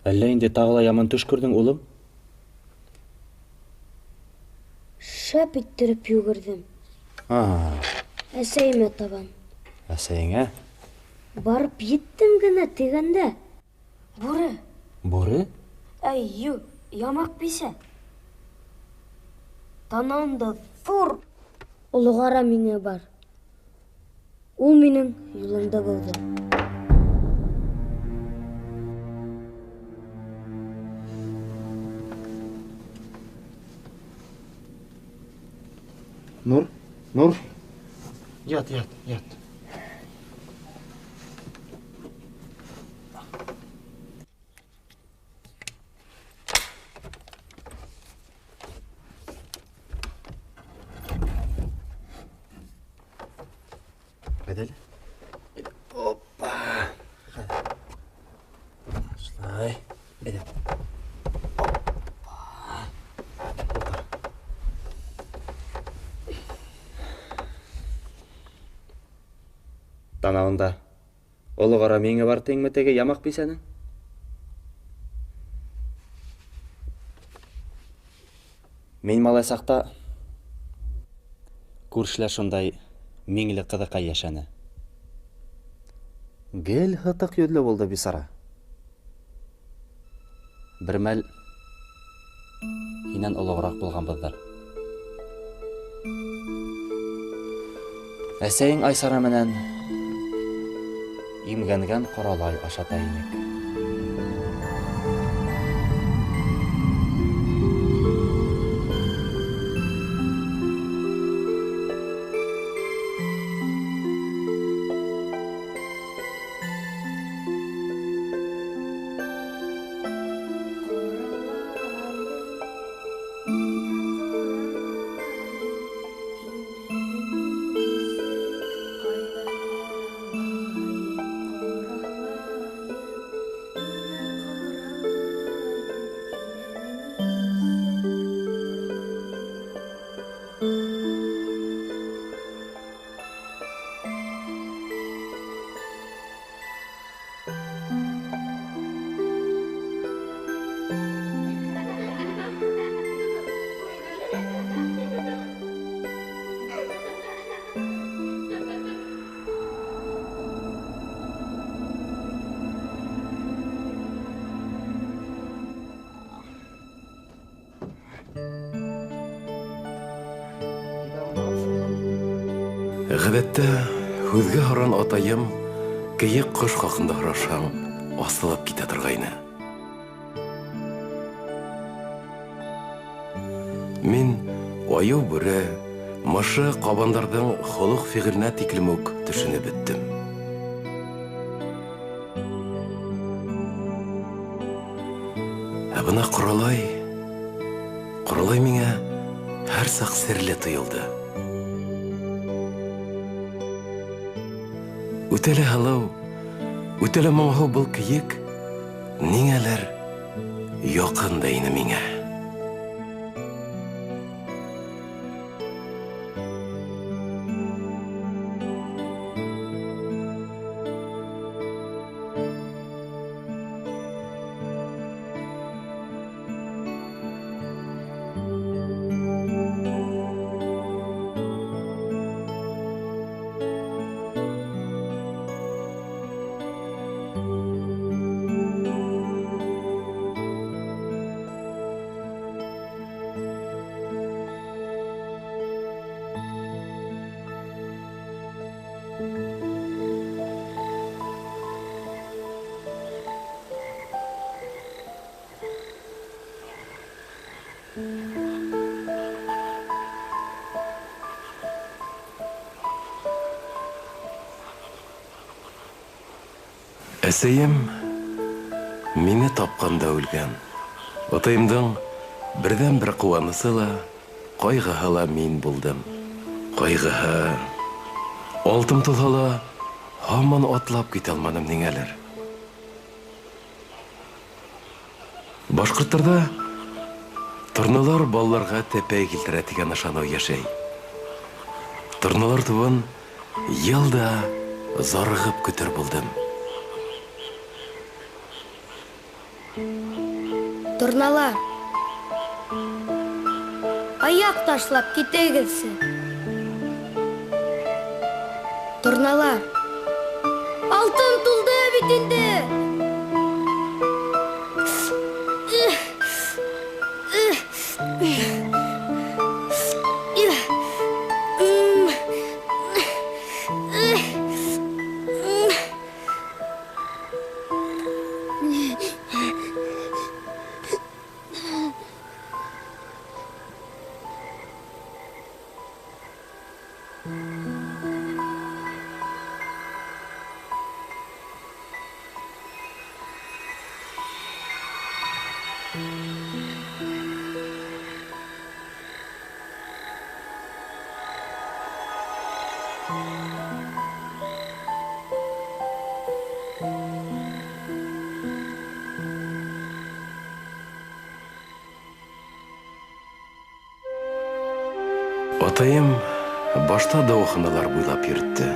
Әллә инде тағыла яман төш күрдің, улым? Шәп иттеріп югірдім. Ага, Әсәйіме табан. әсәйіңә? Барып еттім гіне тегенде. Буры. Буры? Әй, ямақ бесе. Танауында зор ұлығара меңе бар. Ул менің юлымда болды. Нур. Ят. Қайдалі? Опа! Осылай. Әйдеп. Танауында олы қара меңе бар теңметеге ямақ бейсәнің? Мен малай сақта көршілер шондай меңлі қыдықай яшаны. Гел хытық йөдлі болды бисара. Бір мәл инан олығырақ болған бұлдар. Әсәйің Айсара менен имгәнген Құралай ашата инек. Ғәдәттә, һүҙгә һоран атайым, кейек ҡош хаҡында һорашһам, асылып китә торғайны. Мин аяу бүре, мышы ҡабандарҙың холоҡ фиғеленә тиклем үк төшөнөп бөттөм. Ә бына Ҡоралай миңә һәр саҡ серле тойолдо. Үтәле һылыу, үтәле моңһоу был кейек ниңәлер яҡын да ине миңә. Әсәйем мине тапҡанда үлгән. Атайымдың берҙән бер ҡыуанысы ла, ҡайғыһы ла мин булдым. Ҡайғыһы, алтым тулһа ла, һаман атлап китә алманым ниңәлер. Башҡорттарҙа торналар балаларға тәпәй килтерә тигән ышаныу йәшәй. Торналар тубын йылда зарығып көтөр булдым. Торналар. Аяқ ташлап кетегізсі. Торналар. Алтын тұлды бітінді. Атайым башта дауаханалар буйлап йөртте.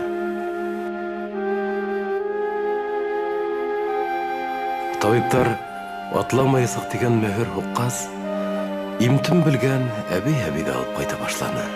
Табиптар атламайсық деген мөһер һуққас, имтін білген әбей-әбейді алып қайта башланы.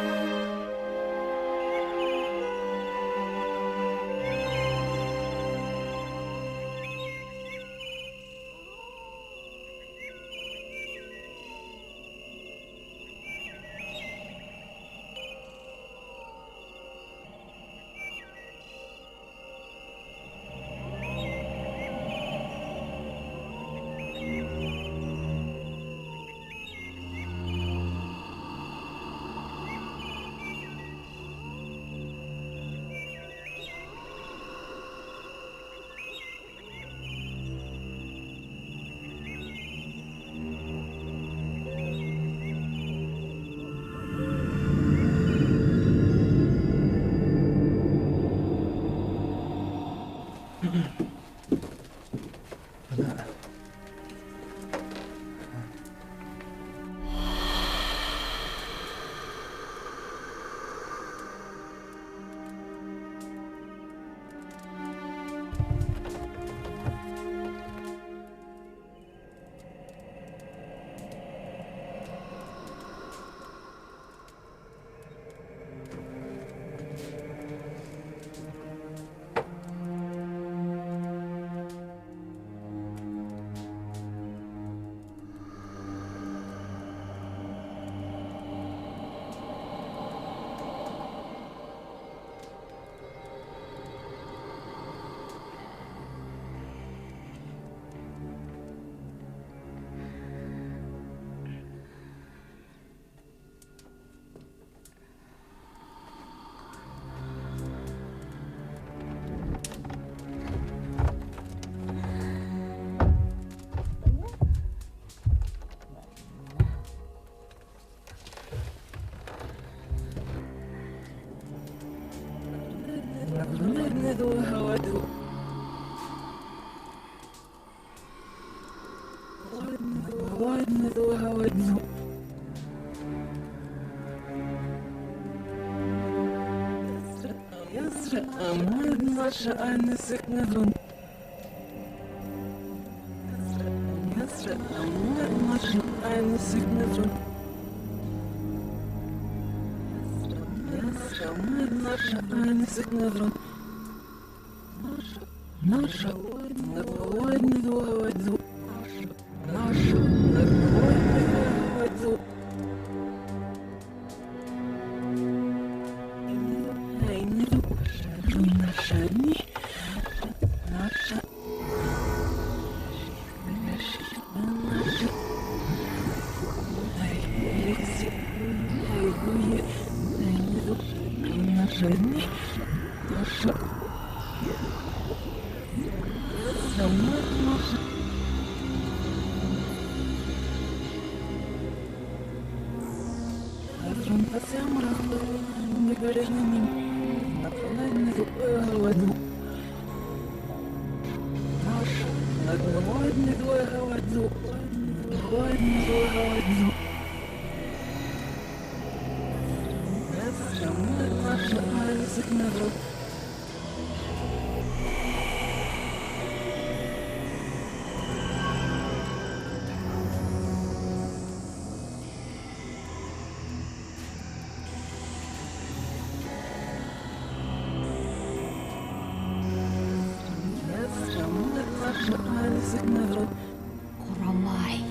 Құралай,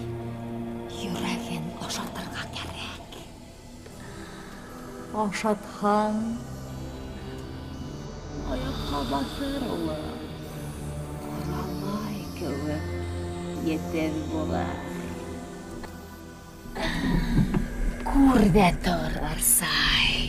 йөрәген ашатырға кәрәк. Ашатһаң, аяққа басыр улы. Құралай кеүек етер була. Күр дә тор, Арсай.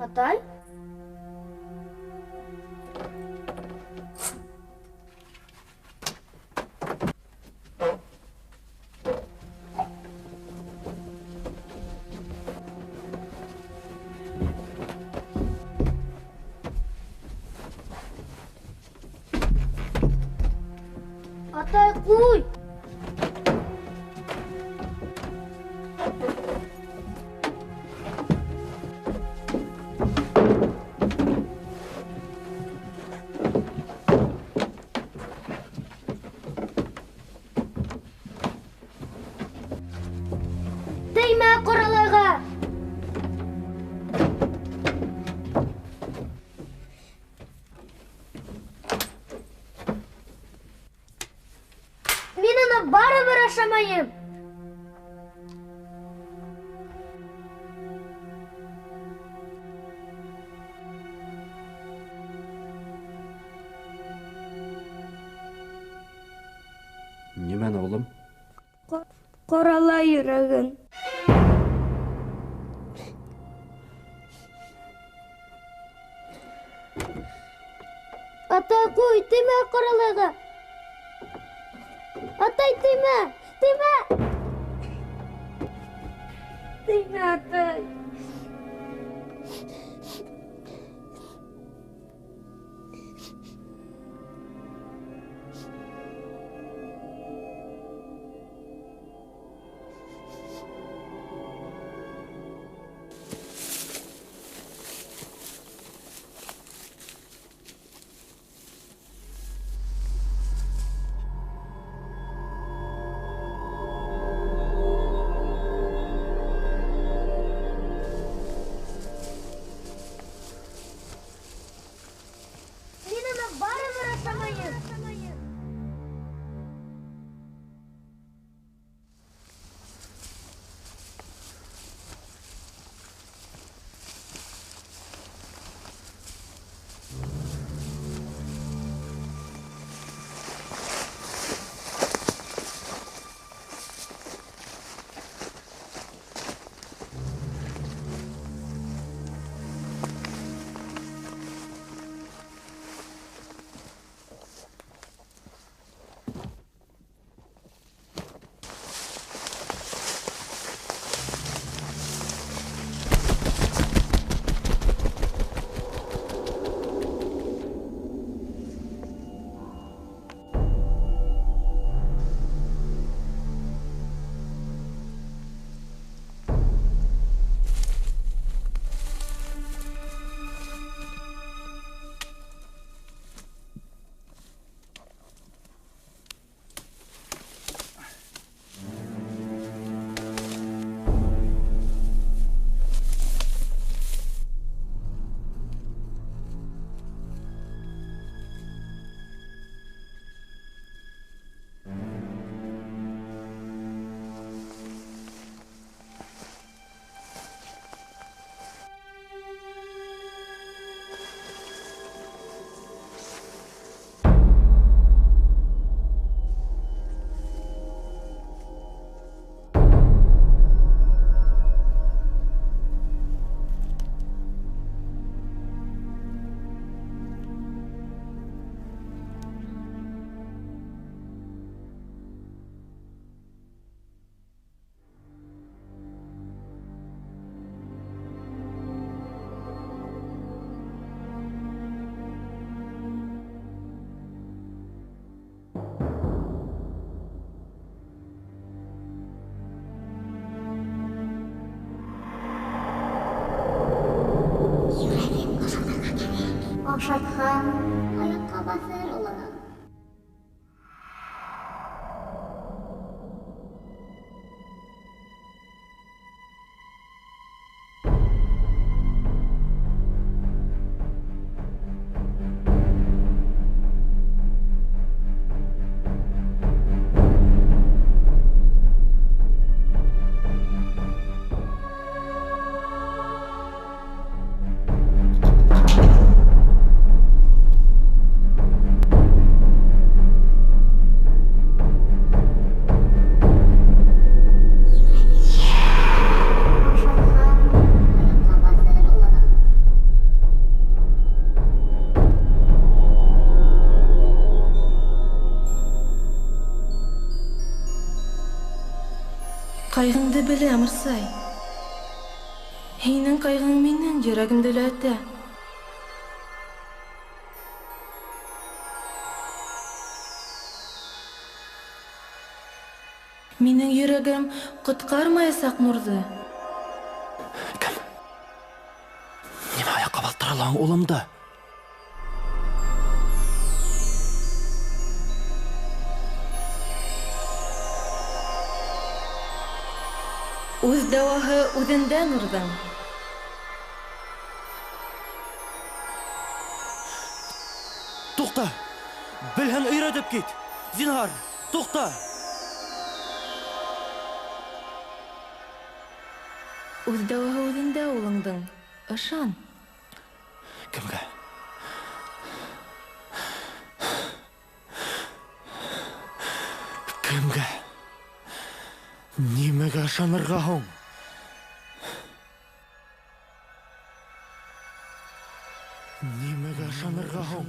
Атай? Атай, қуй! Теймә Құралайға! Мен оны барыбір ашамайым. Немен, оğlum? Құралай йөрәген. Атай, қуй, теймә Құралайға! Атай, теймә! Теймә! Теймә, атай! Ошатһаң, аяҡҡа баҫыр улы. Кайгыңды беләм, Ирсай. Һинең кайгың минең йөрәгемде ләтә. Минең йөрәгем коткармаячак Нурды. Кем? Нимә аяҡҡа баҫтыралаң улымды? Үз дәваһы үҙендә Нурҙың. Туҡта! Белһәң, өйрәтеп кит! Зинһар, туҡта! Үҙ дәваһы үҙендә улыңдың. Ышан. Кемгә? Кемгә? Нимәгә ышанырға һуң? Нимәгә ышанырға һуң?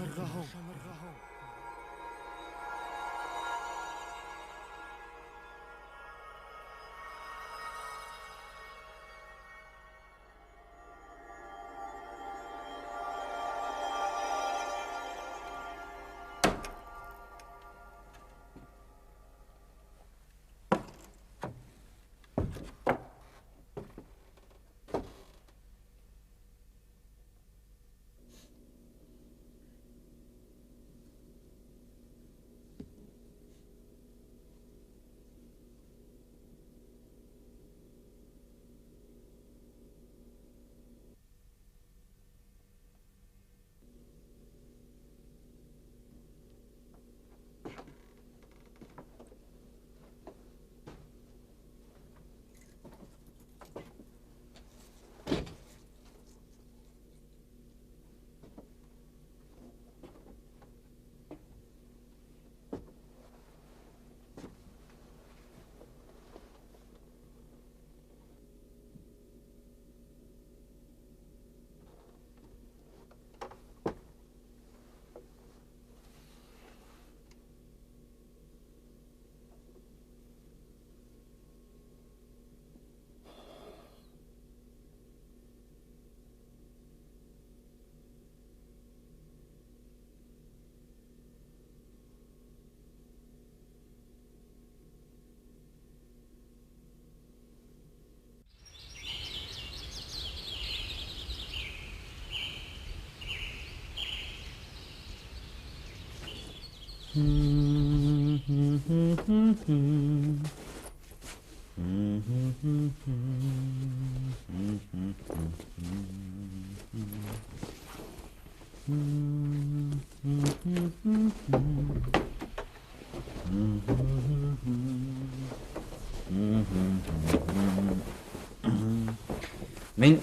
Мен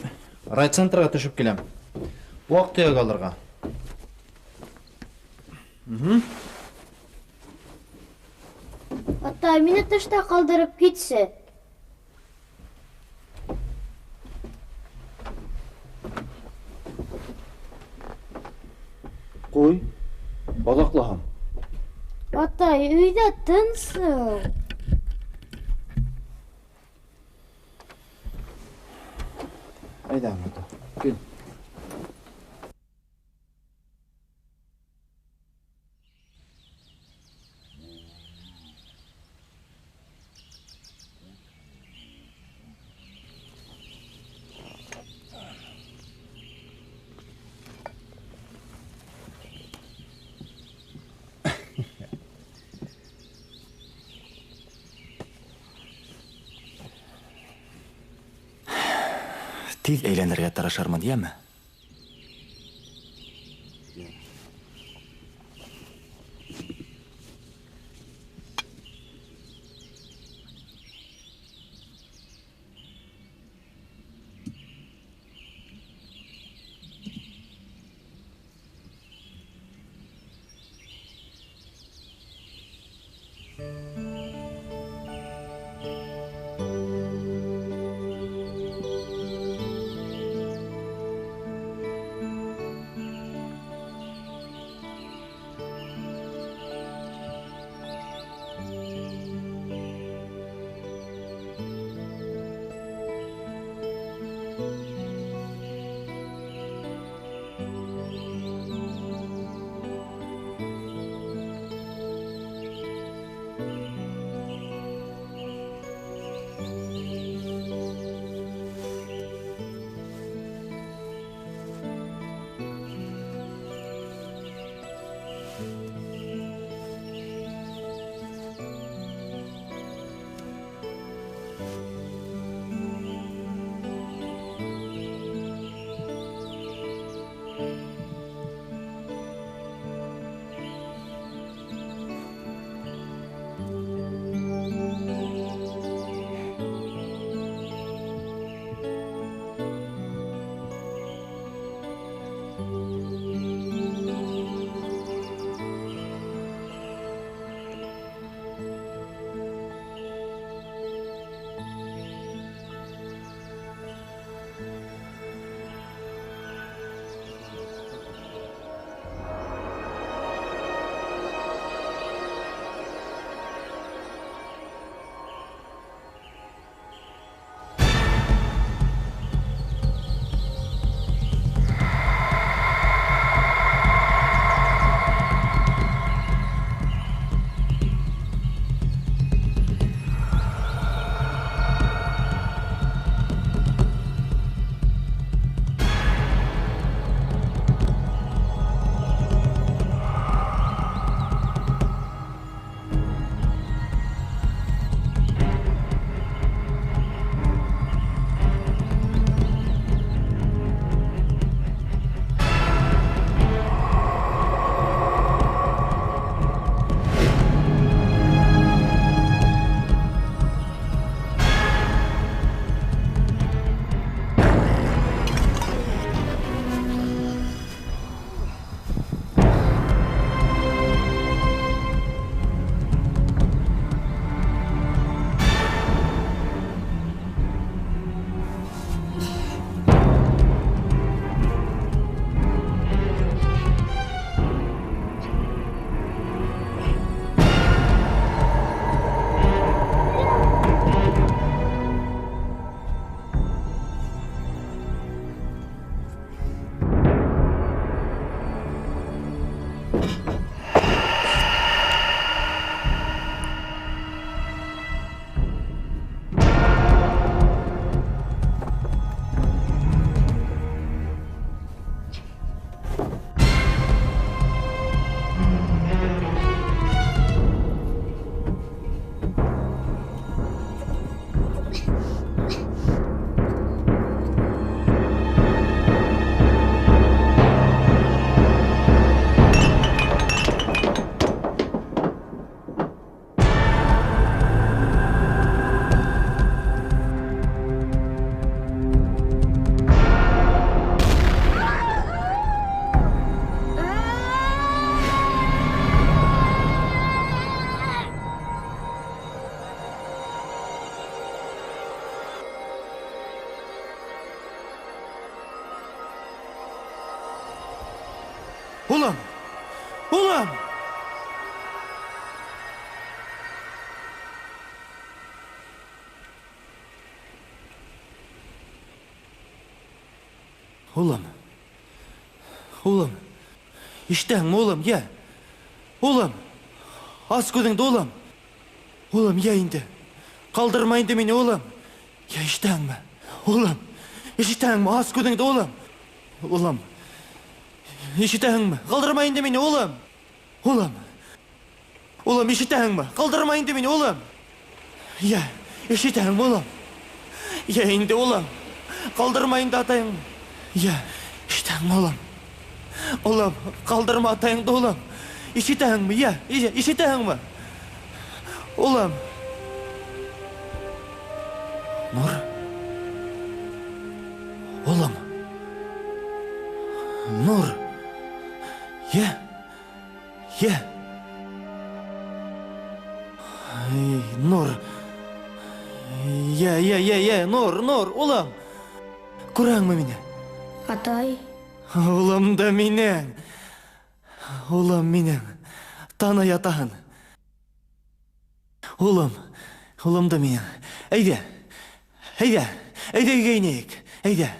райцентрға төшіп келем. Уақыт төйек алырға. Атай, мине тышта калдырып китсе. Қой, базақлағам. Атай, өйдә тынсың. Айдам, ата. Кел. Тиз әйләнергә тырышырмын, яме? Улым! Улым! Улым! Улым! Иштәңме, улым, я? Улым! Ас күзеңді, улым! Улым, я инде! Қалдырма инде мені, улым! Я иштәңме? Улым! Иштәңме, ас күзеңді, улым! Улым! Ишетәңме? Қалдырма инде мені, улым! Улым! Улым, ишетәңме? Қалдырма инде мені, улым! Я, ишетәңме, улым! Я инде, улым! Калдырмайын да атайың. Я, иштең улым. Улым, калдырма атайыңды улым. Ишетәңме, я, ишетәңме? Улым. Нур. Улым. Нур. Я. Нур. Я, Нур, улым. Күрәңме мине? Атай, Улым да минең. Улым минең. Таны ятаһын. Улым да минең. Әйдә өйгә инәйек. Әйдә.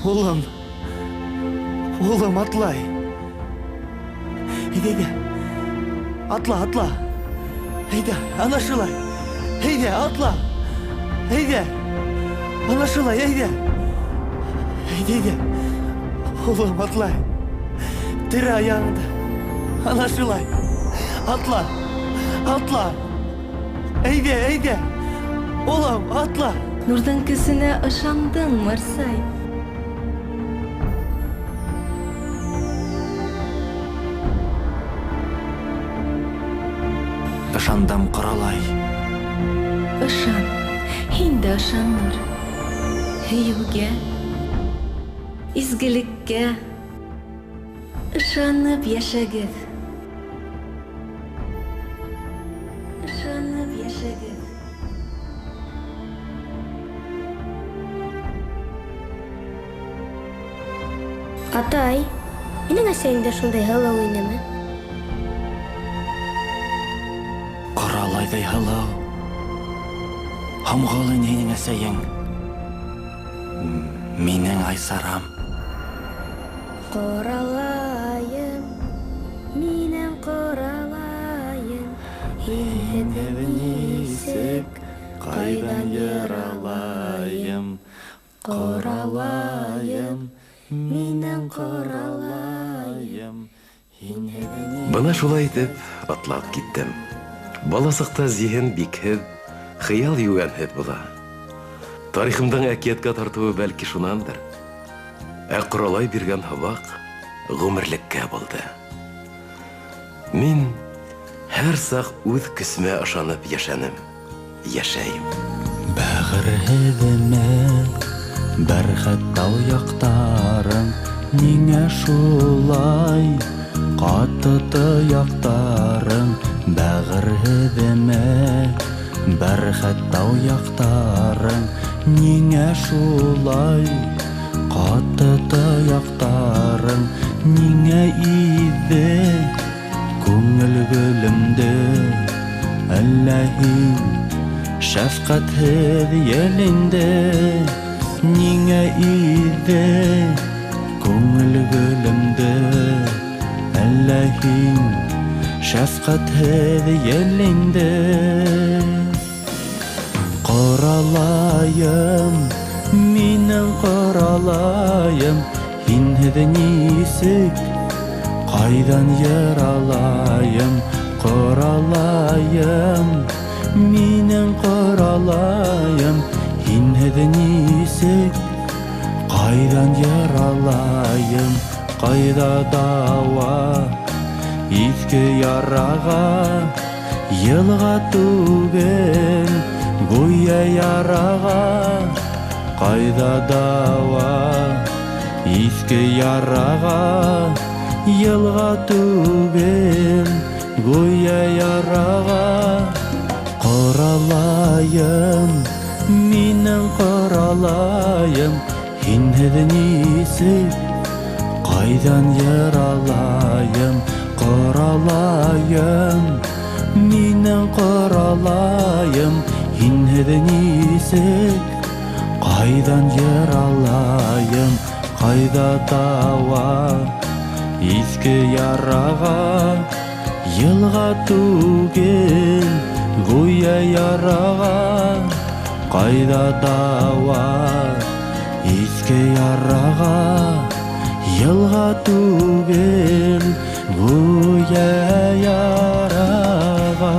Улым. Улым, атлай. Әйдә. Атла. Әйдә, ана шулай. Әйдә, атла. Әйдә. Ана шулай, әйдә. Улым, атлай. Тірі аяғында. Ана шулай. Атла. Әйдә. Улым, атла. Нурдың көсіне ышандың, Марсай. Ышандым, Коралай. Ышан, һин дә ышан, Нур. Һөюгә, изгелеккә ышанып яшәгез. Атай, минең әсәйем дә шундай һылыу инеме? Коралайдай һылыу. Һамғалы нинең әсәйең. Минең Айсарам. Коралайым, минең коралайым, һин нисек кайдан яралайым? Коралайым, минең коралайым, һин Бына шулай итеп атлап киттем. Баласыкта зиһен бикһеҙ, хыял йүгәнһеҙ була. Тарихымдың әкиәткә тартыуы бәлки шунандыр. Ә Коралай биргән һабаҡ ғүмерлеккә булды. Мин һәр саҡ үҙ көсмә ышанып йәшәнем, йәшәйем. Бәғерһеҙеме бәрхәт тау яҡтарың, ниңә шулай ҡаты тояҡтарың? Бәғерһеҙеме бәрхәт тау яҡтарың, ниңә шулай ҡаты тояҡтарың? Ниңә иҙе күңел гөлөмдө, әллә һин шәфҡәтһеҙ йәлендә? Ниңә иҙе күңел гөлөмдө, әллә һин шәфҡәтһеҙ йәлендә? Коралайым, минең коралайым, һинһеҙ нисек ҡайҙан яралайым? Коралайым, минең коралайым, һинһеҙ нисек ҡайҙан яралайым? Ҡайҙа дауа иҫке яраға, йылға түгел гүйә яраға? Ҡайҙа дауа иҫке яраға, йылға түгел гүйә яраға? Коралайым, минең коралайым, һинһеҙ нисек ҡайҙан яралайым? Коралайым, минең коралайым, һинһеҙ нисек ҡайҙан яралайым? Ҡайҙа дауа иҫке яраға, йылға түгел Гуя яраға қайда дауа, еске яраға елға түгел, гуя яраға.